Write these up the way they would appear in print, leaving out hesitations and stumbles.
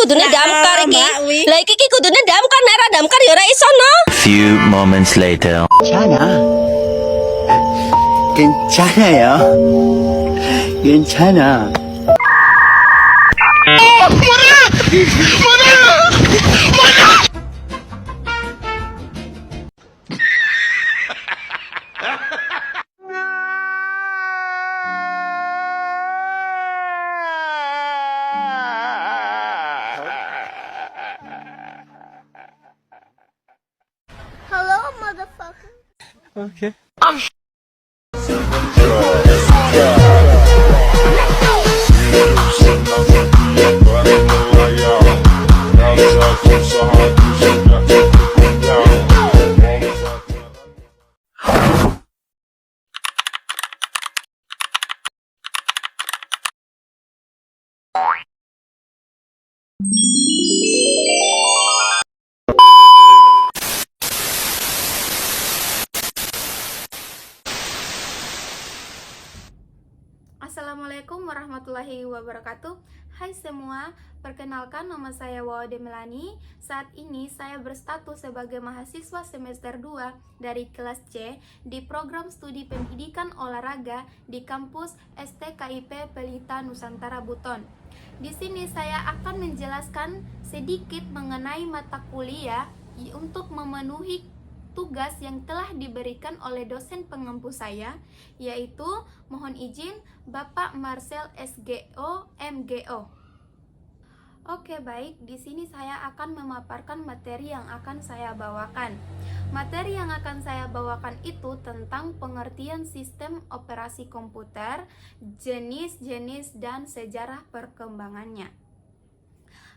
kudune damkar iki. Lah iki kudune damkar nek ora damkar ya ora iso no. Few moments later. 괜찮아요. 괜찮아. Hello, motherfucker. 오케이. Assalamualaikum warahmatullahi wabarakatuh. Hai semua, perkenalkan nama saya Wawade Melani. Saat ini saya berstatus sebagai mahasiswa semester 2 dari kelas C di program studi pendidikan olahraga di kampus STKIP Pelita Nusantara Buton. Di sini saya akan menjelaskan sedikit mengenai mata kuliah untuk memenuhi tugas yang telah diberikan oleh dosen pengempu saya, yaitu mohon izin Bapak Marcel SGO MGO. Oke, baik, di sini saya akan memaparkan materi yang akan saya bawakan. Materi yang akan saya bawakan itu tentang pengertian sistem operasi komputer, jenis-jenis dan sejarah perkembangannya.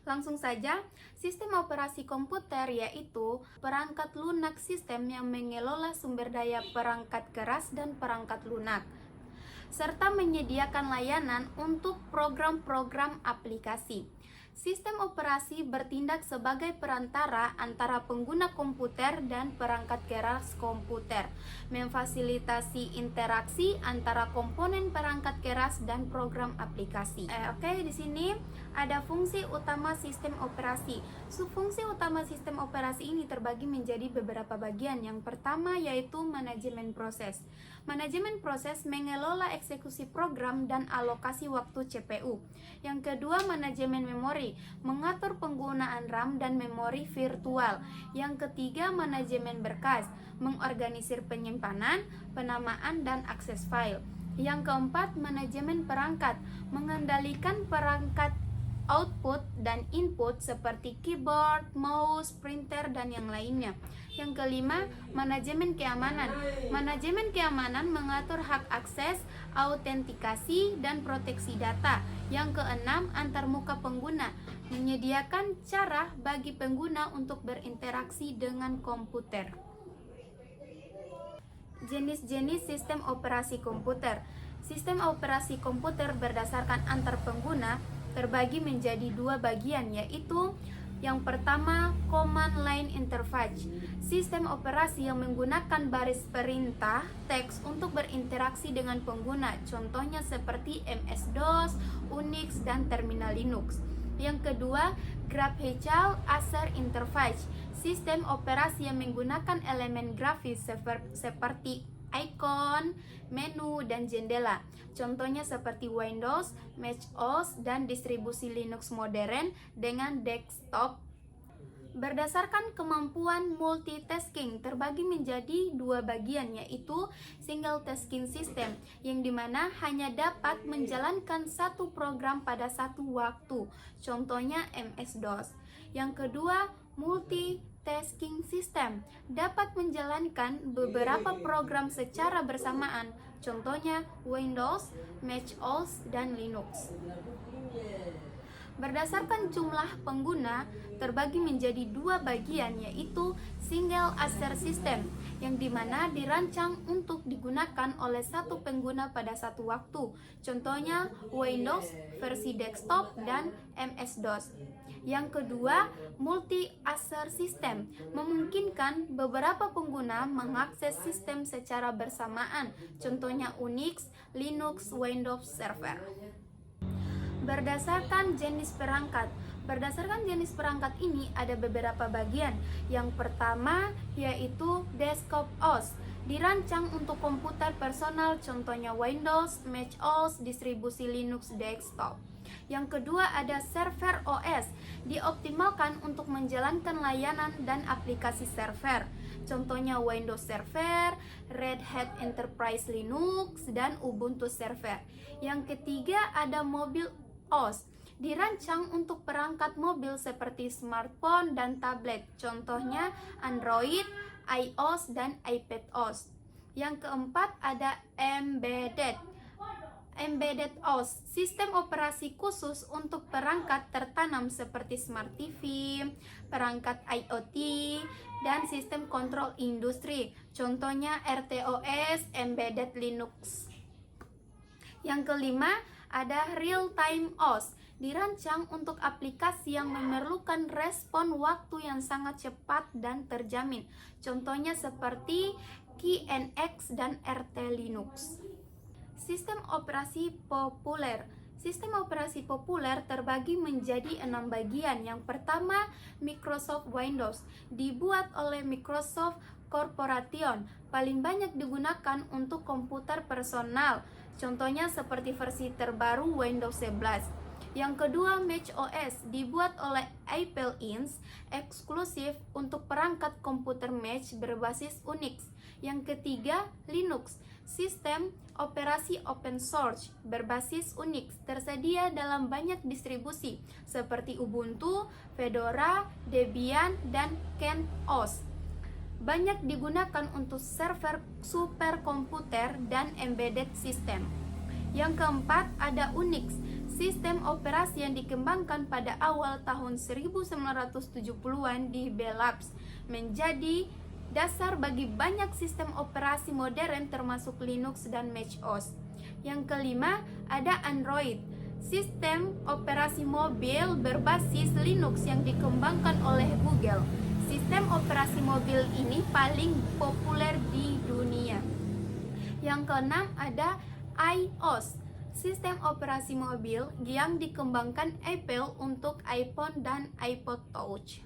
Langsung saja, sistem operasi komputer yaitu perangkat lunak sistem yang mengelola sumber daya perangkat keras dan perangkat lunak, serta menyediakan layanan untuk program-program aplikasi. Sistem operasi bertindak sebagai perantara antara pengguna komputer dan perangkat keras komputer, memfasilitasi interaksi antara komponen perangkat keras dan program aplikasi. Di sini ada fungsi utama sistem operasi. Fungsi utama sistem operasi ini terbagi menjadi beberapa bagian. Yang pertama yaitu manajemen proses. Manajemen proses mengelola eksekusi program dan alokasi waktu CPU. Yang kedua, manajemen memori, mengatur penggunaan RAM dan memori virtual. Yang ketiga, manajemen berkas, mengorganisir penyimpanan, penamaan, dan akses file. Yang keempat, manajemen perangkat, mengendalikan perangkat output dan input seperti keyboard, mouse, printer, dan yang lainnya. Yang kelima, manajemen keamanan. Manajemen keamanan mengatur hak akses, autentikasi, dan proteksi data. Yang keenam, antarmuka pengguna, menyediakan cara bagi pengguna untuk berinteraksi dengan komputer. Jenis-jenis sistem operasi komputer. Sistem operasi komputer berdasarkan antar pengguna terbagi menjadi dua bagian, yaitu yang pertama, command line interface, sistem operasi yang menggunakan baris perintah teks untuk berinteraksi dengan pengguna, contohnya seperti MS-DOS, Unix, dan terminal Linux. Yang kedua, graphical user interface, sistem operasi yang menggunakan elemen grafis seperti icon, menu, dan jendela. Contohnya seperti Windows, Mac OS, dan distribusi Linux modern dengan desktop. Berdasarkan kemampuan multitasking terbagi menjadi dua bagian, yaitu single tasking system yang dimana hanya dapat menjalankan satu program pada satu waktu, contohnya MS-DOS. Yang kedua, multitasking system dapat menjalankan beberapa program secara bersamaan, contohnya Windows, Mac OS, dan Linux. Berdasarkan jumlah pengguna terbagi menjadi dua bagian, yaitu single user system yang dimana dirancang untuk digunakan oleh satu pengguna pada satu waktu, contohnya Windows versi desktop dan MS-DOS. Yang kedua, multi-user system memungkinkan beberapa pengguna mengakses sistem secara bersamaan, contohnya Unix, Linux, Windows Server. Berdasarkan jenis perangkat. Berdasarkan jenis perangkat ini ada beberapa bagian. Yang pertama yaitu desktop OS, dirancang untuk komputer personal, contohnya Windows, Mac OS, distribusi Linux desktop. Yang kedua ada server OS, dioptimalkan untuk menjalankan layanan dan aplikasi server, contohnya Windows Server, Red Hat Enterprise Linux, dan Ubuntu Server. Yang ketiga ada mobil OS, dirancang untuk perangkat mobil seperti smartphone dan tablet, contohnya Android, iOS, dan iPadOS. Yang keempat ada Embedded OS, sistem operasi khusus untuk perangkat tertanam seperti Smart TV, perangkat IoT, dan sistem kontrol industri, contohnya RTOS, Embedded Linux. Yang kelima ada Real-Time OS, dirancang untuk aplikasi yang memerlukan respon waktu yang sangat cepat dan terjamin, contohnya seperti KNX dan RT Linux. Sistem operasi populer. Sistem operasi populer terbagi menjadi 6 bagian. Yang pertama, Microsoft Windows, dibuat oleh Microsoft Corporation, paling banyak digunakan untuk komputer personal, contohnya seperti versi terbaru Windows 11. Yang kedua, Mac OS, dibuat oleh Apple Inc., eksklusif untuk perangkat komputer Mac berbasis Unix. Yang ketiga, Linux, sistem operasi open source berbasis Unix, tersedia dalam banyak distribusi seperti Ubuntu, Fedora, Debian, dan CentOS. Banyak digunakan untuk server superkomputer dan embedded system. Yang keempat ada Unix, sistem operasi yang dikembangkan pada awal tahun 1970-an di Bell Labs, menjadi dasar bagi banyak sistem operasi modern termasuk Linux dan Mac OS. Yang kelima ada Android, sistem operasi mobil berbasis Linux yang dikembangkan oleh Google. Sistem operasi mobil ini paling populer di dunia. Yang keenam ada iOS, sistem operasi mobil yang dikembangkan Apple untuk iPhone dan iPod Touch.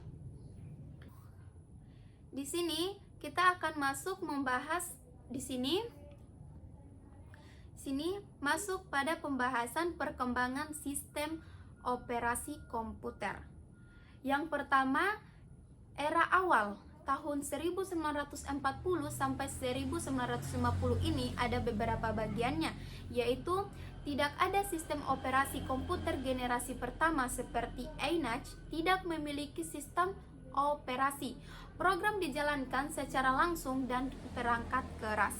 Di sini kita akan masuk membahas sini masuk pada pembahasan perkembangan sistem operasi komputer. Yang pertama, era awal tahun 1940 sampai 1950 ini ada beberapa bagiannya, yaitu tidak ada sistem operasi komputer generasi pertama seperti ENIAC, tidak memiliki sistem operasi. Program dijalankan secara langsung dan perangkat keras.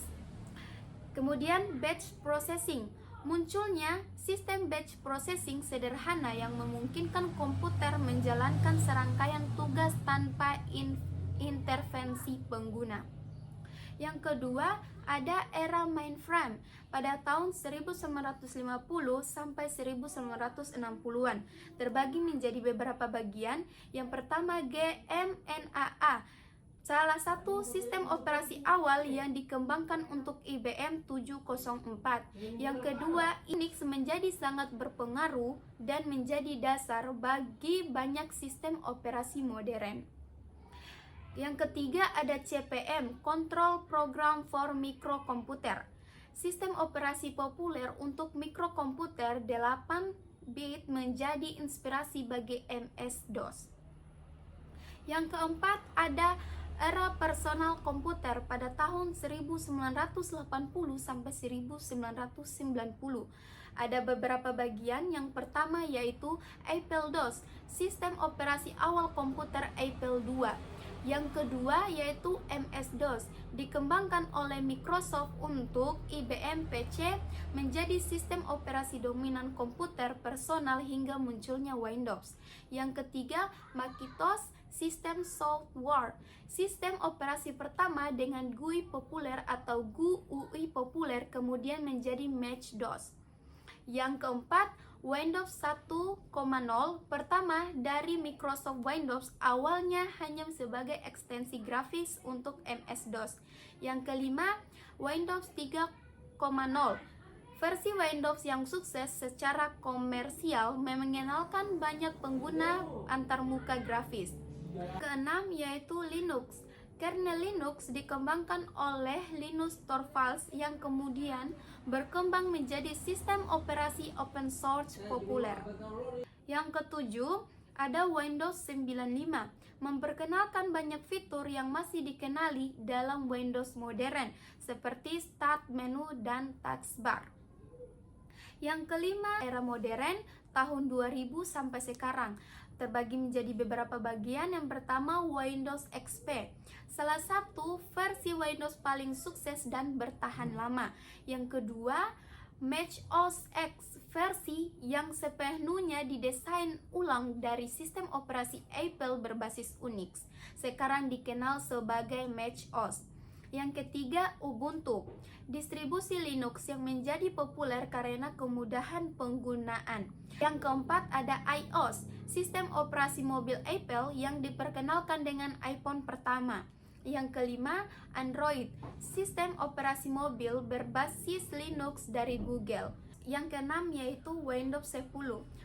Kemudian batch processing. Munculnya sistem batch processing sederhana yang memungkinkan komputer menjalankan serangkaian tugas tanpa intervensi pengguna. Yang kedua, ada era mainframe pada tahun 1950 sampai 1960-an. Terbagi menjadi beberapa bagian. Yang pertama, GMNAA, salah satu sistem operasi awal yang dikembangkan untuk IBM 704. Yang kedua, Unix menjadi sangat berpengaruh dan menjadi dasar bagi banyak sistem operasi modern. Yang ketiga ada CPM, Control Program for Microcomputer, sistem operasi populer untuk mikrokomputer 8-bit menjadi inspirasi bagi MS-DOS. Yang keempat ada era personal komputer pada tahun 1980 sampai 1990. Ada beberapa bagian. Yang pertama yaitu Apple-DOS, sistem operasi awal komputer Apple II. Yang kedua yaitu MS-DOS, dikembangkan oleh Microsoft untuk IBM PC, menjadi sistem operasi dominan komputer personal hingga munculnya Windows. Yang ketiga, Macintosh, sistem software, sistem operasi pertama dengan GUI populer atau GUI populer, kemudian menjadi Mac-DOS. Yang keempat, Windows 1.0 pertama dari Microsoft Windows, awalnya hanya sebagai ekstensi grafis untuk MS-DOS. Yang kelima, Windows 3.0 Versi Windows yang sukses secara komersial mengenalkan banyak pengguna antarmuka grafis. Keenam yaitu Linux. Kernel Linux dikembangkan oleh Linus Torvalds yang kemudian berkembang menjadi sistem operasi open source populer. Yang ketujuh, ada Windows 95, memperkenalkan banyak fitur yang masih dikenali dalam Windows modern, seperti Start menu dan taskbar. Yang kelima, era modern tahun 2000 sampai sekarang, terbagi menjadi beberapa bagian. Yang pertama, Windows XP, salah satu versi Windows paling sukses dan bertahan lama. Yang kedua, Mac OS X, versi yang sepenuhnya didesain ulang dari sistem operasi Apple berbasis Unix, sekarang dikenal sebagai Mac OS. Yang ketiga, Ubuntu, distribusi Linux yang menjadi populer karena kemudahan penggunaan. Yang keempat, ada iOS, sistem operasi mobil Apple yang diperkenalkan dengan iPhone pertama. Yang kelima, Android, sistem operasi mobil berbasis Linux dari Google. Yang keenam yaitu Windows 10,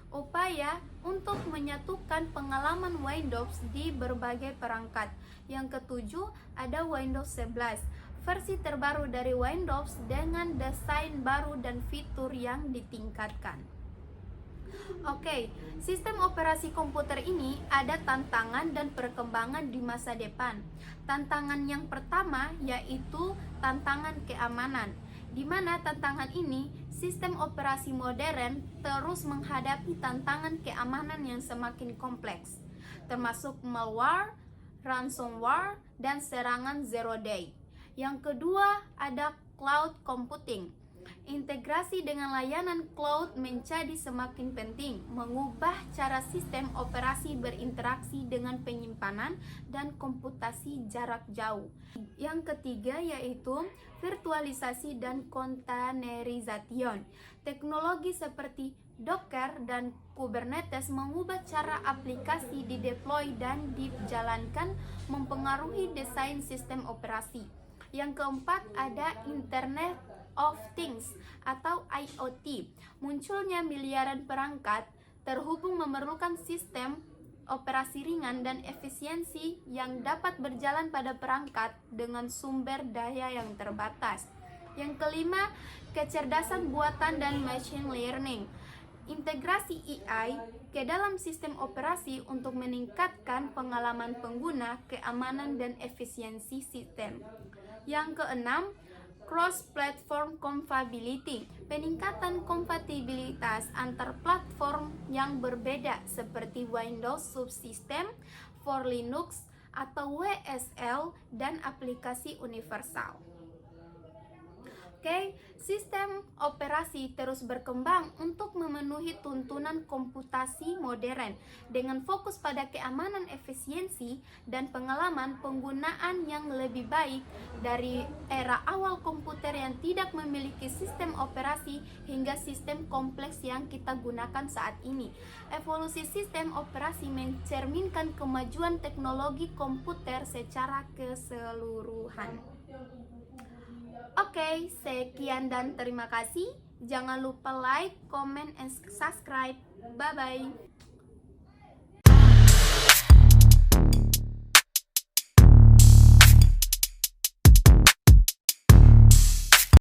upaya untuk menyatukan pengalaman Windows di berbagai perangkat. Yang ketujuh, ada Windows 11, versi terbaru dari Windows dengan desain baru dan fitur yang ditingkatkan. Oke, sistem operasi komputer ini ada tantangan dan perkembangan di masa depan. Tantangan yang pertama yaitu tantangan keamanan, di mana tantangan ini sistem operasi modern terus menghadapi tantangan keamanan yang semakin kompleks, termasuk malware, ransomware, dan serangan zero day. Yang kedua, ada cloud computing. Integrasi dengan layanan cloud menjadi semakin penting, mengubah cara sistem operasi berinteraksi dengan penyimpanan dan komputasi jarak jauh. Yang ketiga yaitu virtualisasi dan containerization. Teknologi seperti Docker dan Kubernetes mengubah cara aplikasi dideploy dan dijalankan, mempengaruhi desain sistem operasi. Yang keempat, ada Internet of Things atau IoT. Munculnya miliaran perangkat terhubung memerlukan sistem operasi ringan dan efisiensi yang dapat berjalan pada perangkat dengan sumber daya yang terbatas. Yang kelima, kecerdasan buatan dan machine learning. Integrasi AI ke dalam sistem operasi untuk meningkatkan pengalaman pengguna, keamanan, dan efisiensi sistem. Yang keenam, cross-platform compatibility, peningkatan kompatibilitas antar platform yang berbeda seperti Windows Subsystem for Linux atau WSL dan aplikasi universal. Oke, sistem operasi terus berkembang untuk memenuhi tuntunan komputasi modern dengan fokus pada keamanan, efisiensi, dan pengalaman penggunaan yang lebih baik dari era awal komputer yang tidak memiliki sistem operasi hingga sistem kompleks yang kita gunakan saat ini. Evolusi sistem operasi mencerminkan kemajuan teknologi komputer secara keseluruhan. Oke, sekian dan terima kasih. Jangan lupa like, comment, and subscribe. Bye-bye.